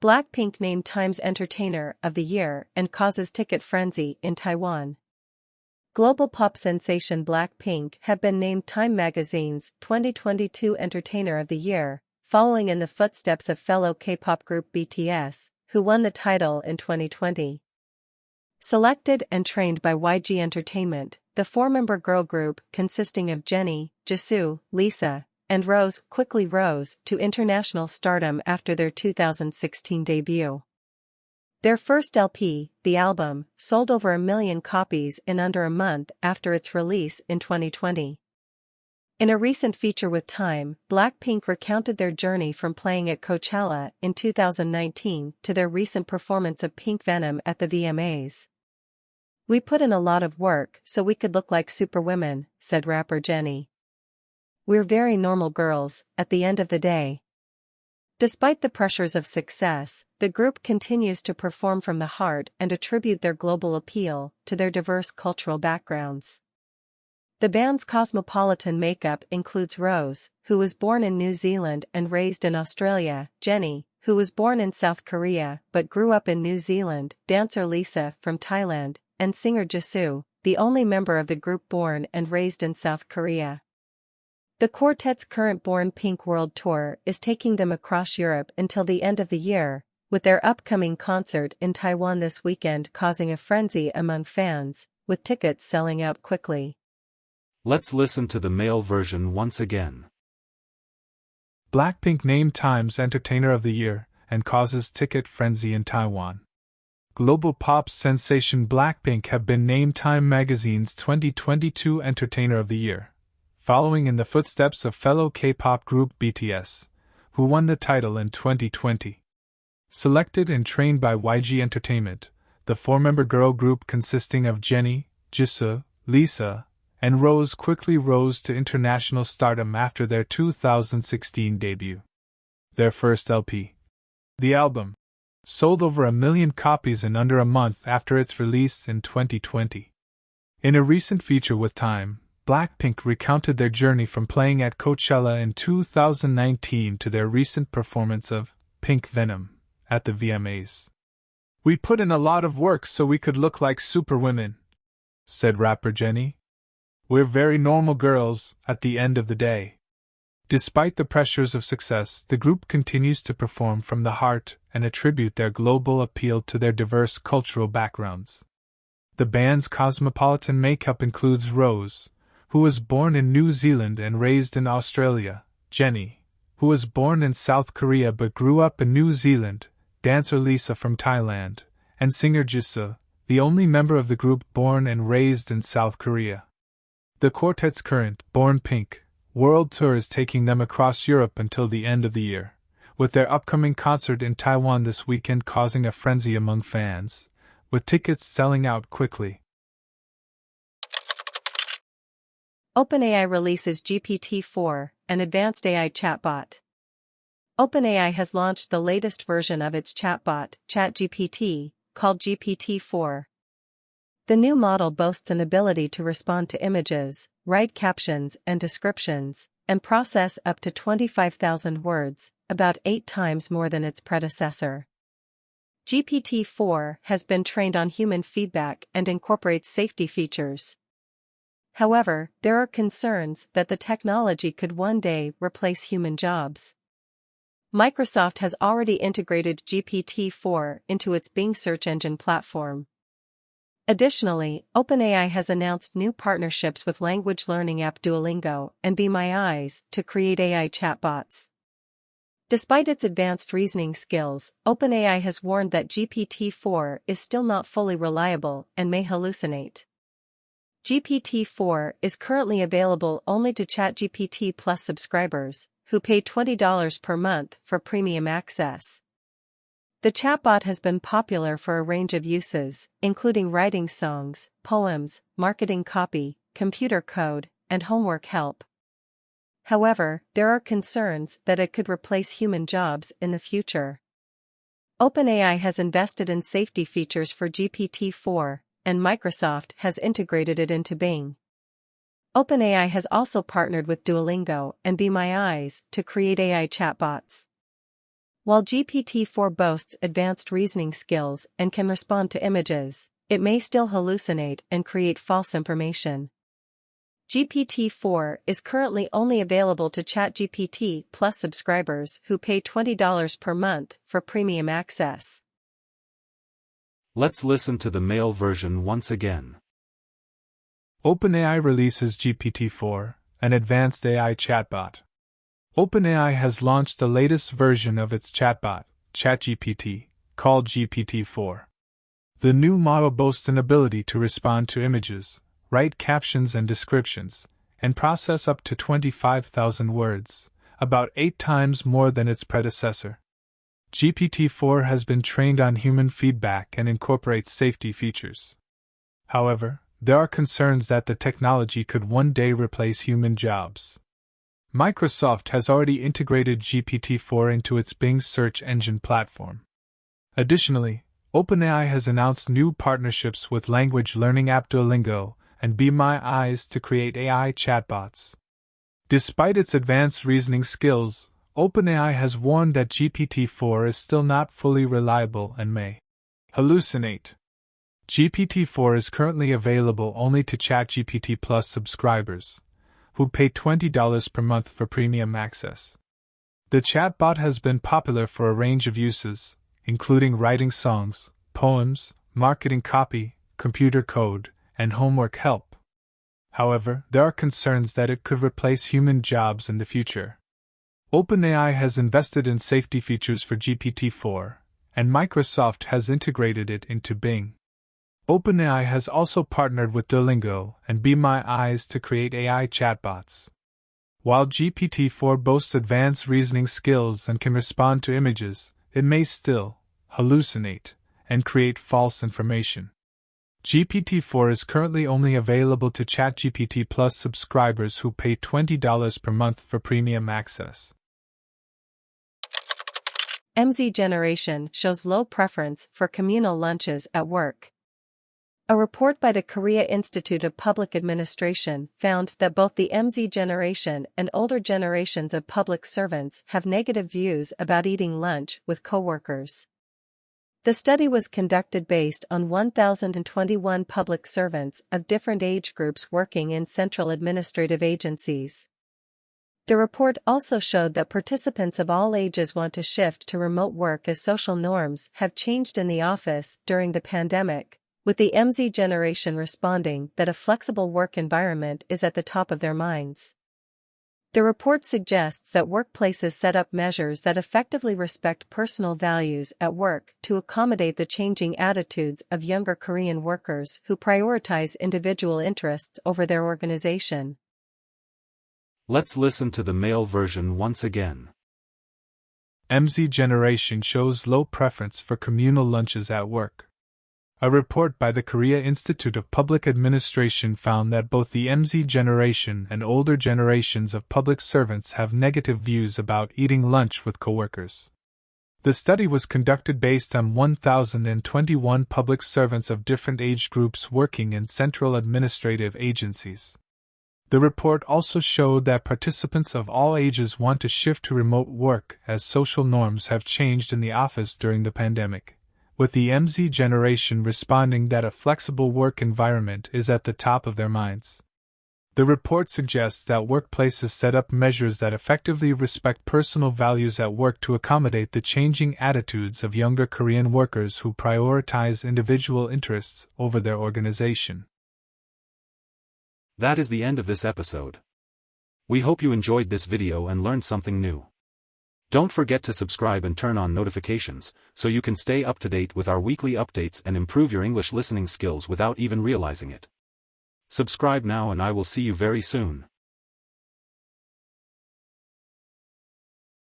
Blackpink named Time's Entertainer of the Year and causes ticket frenzy in Taiwan. Global pop sensation Blackpink have been named Time magazine's 2022 Entertainer of the Year, following in the footsteps of fellow K-pop group BTS, who won the title in 2020. Selected and trained by YG Entertainment, the four-member girl group consisting of Jennie, Jisoo, Lisa, and Rose quickly rose to international stardom after their 2016 debut. Their first LP, the album, sold over 1 million copies in under a month after its release in 2020. In a recent feature with Time, Blackpink recounted their journey from playing at Coachella in 2019 to their recent performance of Pink Venom at the VMAs. "We put in a lot of work so we could look like superwomen," said rapper Jennie. "We're very normal girls, at the end of the day." Despite the pressures of success, the group continues to perform from the heart and attribute their global appeal to their diverse cultural backgrounds. The band's cosmopolitan makeup includes Rose, who was born in New Zealand and raised in Australia, Jennie, who was born in South Korea but grew up in New Zealand, dancer Lisa from Thailand, and singer Jisoo, the only member of the group born and raised in South Korea. The quartet's current Born Pink World Tour is taking them across Europe until the end of the year, with their upcoming concert in Taiwan this weekend causing a frenzy among fans, with tickets selling out quickly. Let's listen to the male version once again. Blackpink named Time's Entertainer of the Year and causes ticket frenzy in Taiwan. Global pop sensation Blackpink have been named Time magazine's 2022 Entertainer of the Year, following in the footsteps of fellow K-pop group BTS, who won the title in 2020. Selected and trained by YG Entertainment, the four-member girl group consisting of Jennie, Jisoo, Lisa, and Rose quickly rose to international stardom after their 2016 debut. Their first LP, the album, sold over 1 million copies in under a month after its release in 2020. In a recent feature with Time, Blackpink recounted their journey from playing at Coachella in 2019 to their recent performance of Pink Venom at the VMAs. "We put in a lot of work so we could look like superwomen," said rapper Jennie. "We're very normal girls, at the end of the day." Despite the pressures of success, the group continues to perform from the heart and attribute their global appeal to their diverse cultural backgrounds. The band's cosmopolitan makeup includes Rose, who was born in New Zealand and raised in Australia, Jennie, who was born in South Korea but grew up in New Zealand, dancer Lisa from Thailand, and singer Jisoo, the only member of the group born and raised in South Korea. The quartet's current Born Pink World Tour is taking them across Europe until the end of the year, with their upcoming concert in Taiwan this weekend causing a frenzy among fans, with tickets selling out quickly. OpenAI releases GPT-4, an advanced AI chatbot. OpenAI has launched the latest version of its chatbot, ChatGPT, called GPT-4. The new model boasts an ability to respond to images, write captions and descriptions, and process up to 25,000 words, about 8 times more than its predecessor. GPT-4 has been trained on human feedback and incorporates safety features. However, there are concerns that the technology could one day replace human jobs. Microsoft has already integrated GPT-4 into its Bing search engine platform. Additionally, OpenAI has announced new partnerships with language learning app Duolingo and Be My Eyes to create AI chatbots. Despite its advanced reasoning skills, OpenAI has warned that GPT-4 is still not fully reliable and may hallucinate. GPT-4 is currently available only to ChatGPT Plus subscribers, who pay $20 per month for premium access. The chatbot has been popular for a range of uses, including writing songs, poems, marketing copy, computer code, and homework help. However, there are concerns that it could replace human jobs in the future. OpenAI has invested in safety features for GPT-4, and Microsoft has integrated it into Bing. OpenAI has also partnered with Duolingo and Be My Eyes to create AI chatbots. While GPT-4 boasts advanced reasoning skills and can respond to images, it may still hallucinate and create false information. GPT-4 is currently only available to ChatGPT Plus subscribers who pay $20 per month for premium access. Let's listen to the male version once again. OpenAI releases GPT-4, an advanced AI chatbot. OpenAI has launched the latest version of its chatbot, ChatGPT, called GPT-4. The new model boasts an ability to respond to images, write captions and descriptions, and process up to 25,000 words, about 8 times more than its predecessor. GPT-4 has been trained on human feedback and incorporates safety features. However, there are concerns that the technology could one day replace human jobs. Microsoft has already integrated GPT-4 into its Bing search engine platform. Additionally, OpenAI has announced new partnerships with language learning app Duolingo and Be My Eyes to create AI chatbots. Despite its advanced reasoning skills, OpenAI has warned that GPT-4 is still not fully reliable and may hallucinate. GPT-4 is currently available only to ChatGPT Plus subscribers, who pay $20 per month for premium access. The chatbot has been popular for a range of uses, including writing songs, poems, marketing copy, computer code, and homework help. However, there are concerns that it could replace human jobs in the future. OpenAI has invested in safety features for GPT-4, and Microsoft has integrated it into Bing. OpenAI has also partnered with Duolingo and Be My Eyes to create AI chatbots. While GPT-4 boasts advanced reasoning skills and can respond to images, it may still hallucinate and create false information. GPT-4 is currently only available to ChatGPT Plus subscribers who pay $20 per month for premium access. MZ generation shows low preference for communal lunches at work. A report by the Korea Institute of Public Administration found that both the MZ generation and older generations of public servants have negative views about eating lunch with coworkers. The study was conducted based on 1,021 public servants of different age groups working in central administrative agencies. The report also showed that participants of all ages want to shift to remote work as social norms have changed in the office during the pandemic, with the MZ generation responding that a flexible work environment is at the top of their minds. The report suggests that workplaces set up measures that effectively respect personal values at work to accommodate the changing attitudes of younger Korean workers who prioritize individual interests over their organization. Let's listen to the male version once again. MZ generation shows low preference for communal lunches at work. A report by the Korea Institute of Public Administration found that both the MZ generation and older generations of public servants have negative views about eating lunch with coworkers. The study was conducted based on 1,021 public servants of different age groups working in central administrative agencies. The report also showed that participants of all ages want to shift to remote work as social norms have changed in the office during the pandemic, with the MZ generation responding that a flexible work environment is at the top of their minds. The report suggests that workplaces set up measures that effectively respect personal values at work to accommodate the changing attitudes of younger Korean workers who prioritize individual interests over their organization. That is the end of this episode. We hope you enjoyed this video and learned something new. Don't forget to subscribe and turn on notifications, so you can stay up to date with our weekly updates and improve your English listening skills without even realizing it. Subscribe now and I will see you very soon.